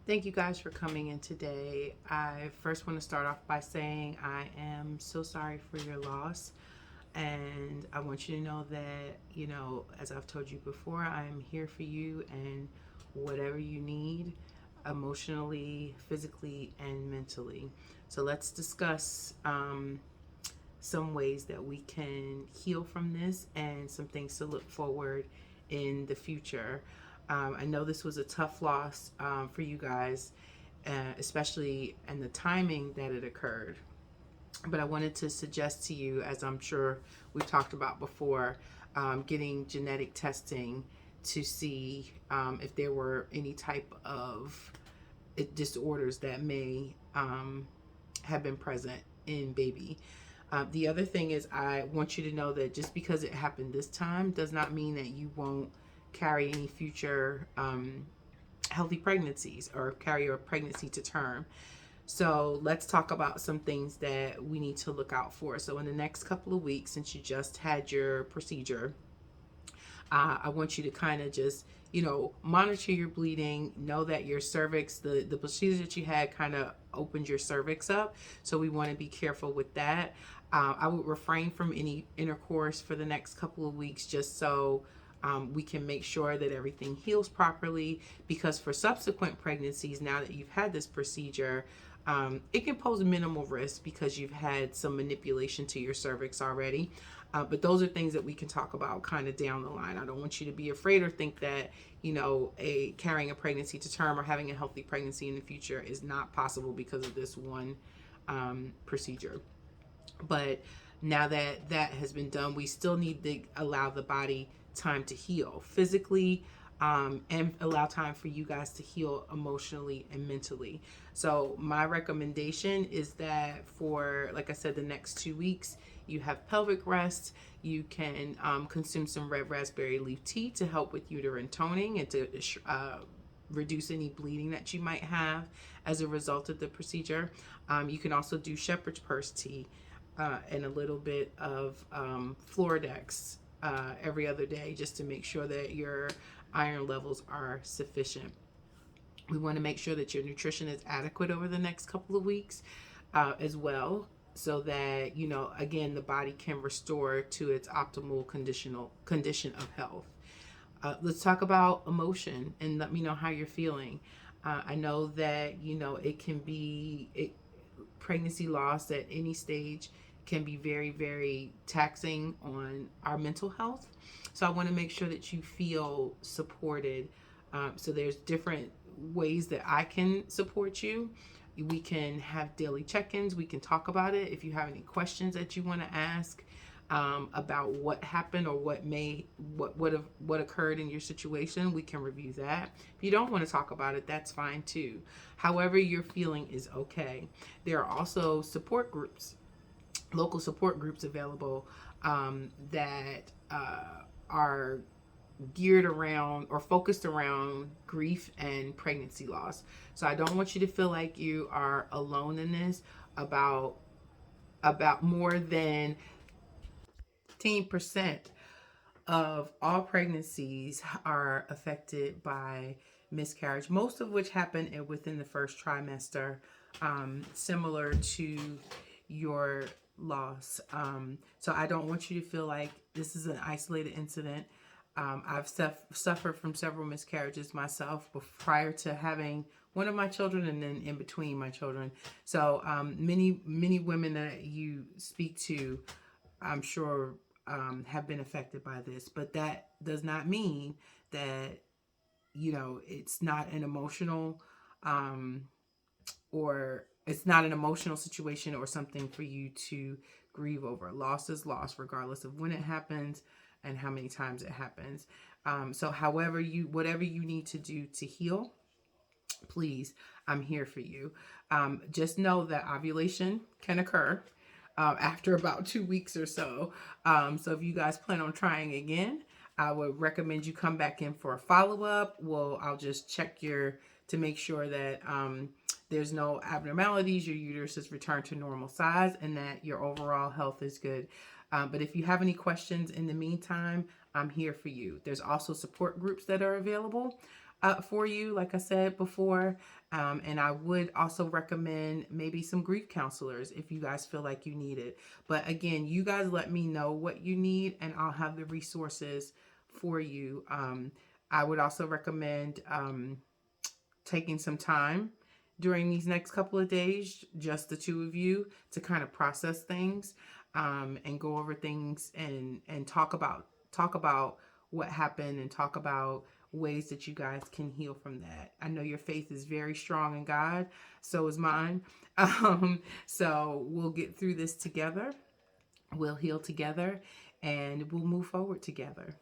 Thank you guys for coming in today. I first want to start off by saying I am so sorry for your loss. And I want you to know that, as I've told you before, I am here for you and whatever you need emotionally, physically, and mentally. So let's discuss some ways that we can heal from this and some things to look forward in the future. I know this was a tough loss for you guys, especially in the timing that it occurred. But I wanted to suggest to you, as I'm sure we've talked about before, getting genetic testing to see if there were any type of disorders that may have been present in baby. The other thing is, I want you to know that just because it happened this time does not mean that you won't carry any future healthy pregnancies or carry your pregnancy to term. So let's talk about some things that we need to look out for. So in the next couple of weeks, since you just had your procedure, I want you to kind of just, monitor your bleeding. Know that your cervix, the procedure that you had kind of opened your cervix up. So we want to be careful with that. I would refrain from any intercourse for the next couple of weeks just so we can make sure that everything heals properly, because for subsequent pregnancies, now that you've had this procedure, it can pose minimal risk because you've had some manipulation to your cervix already. But those are things that we can talk about kind of down the line. I don't want you to be afraid or think that, carrying a pregnancy to term or having a healthy pregnancy in the future is not possible because of this one procedure. But now that that has been done, we still need to allow the body time to heal physically, and allow time for you guys to heal emotionally and mentally. So my recommendation is that for, like I said, the next 2 weeks, you have pelvic rest. You can consume some red raspberry leaf tea to help with uterine toning and to reduce any bleeding that you might have as a result of the procedure. You can also do shepherd's purse tea and a little bit of Floradex every other day, just to make sure that your iron levels are sufficient. We want to make sure that your nutrition is adequate over the next couple of weeks as well, so that, again, the body can restore to its optimal condition of health. Let's talk about emotion and let me know how you're feeling. I know that, it can be pregnancy loss at any stage can be very, very taxing on our mental health. So I want to make sure that you feel supported. So there's different ways that I can support you. We can have daily check-ins. We can talk about it. If you have any questions that you want to ask about what happened or what occurred in your situation, we can review that. If you don't want to talk about it, that's fine too. However you're feeling is okay. There are also support groups, local support groups available that are geared around or focused around grief and pregnancy loss. So I don't want you to feel like you are alone in this. About more than 15% of all pregnancies are affected by miscarriage, most of which happen within the first trimester, similar to your loss. So I don't want you to feel like this is an isolated incident. I've suffered from several miscarriages myself prior to having one of my children and then in between my children. So many women that you speak to, I'm sure, have been affected by this. But that does not mean that, it's not an emotional or it's not an emotional situation or something for you to grieve over. Loss is loss, regardless of when it happens and how many times it happens. So whatever you need to do to heal, please, I'm here for you. Just know that ovulation can occur after about 2 weeks or so. So if you guys plan on trying again, I would recommend you come back in for a follow-up. I'll just check to make sure that there's no abnormalities, your uterus has returned to normal size, and that your overall health is good. But if you have any questions in the meantime, I'm here for you. There's also support groups that are available. for you, like I said before. And I would also recommend maybe some grief counselors if you guys feel like you need it. But again, you guys let me know what you need, and I'll have the resources for you. I would also recommend taking some time during these next couple of days, just the two of you, to kind of process things, and go over things, and talk about what happened, and talk about ways that you guys can heal from that. I know your faith is very strong in God, so is mine. So we'll get through this together. We'll heal together, and we'll move forward together.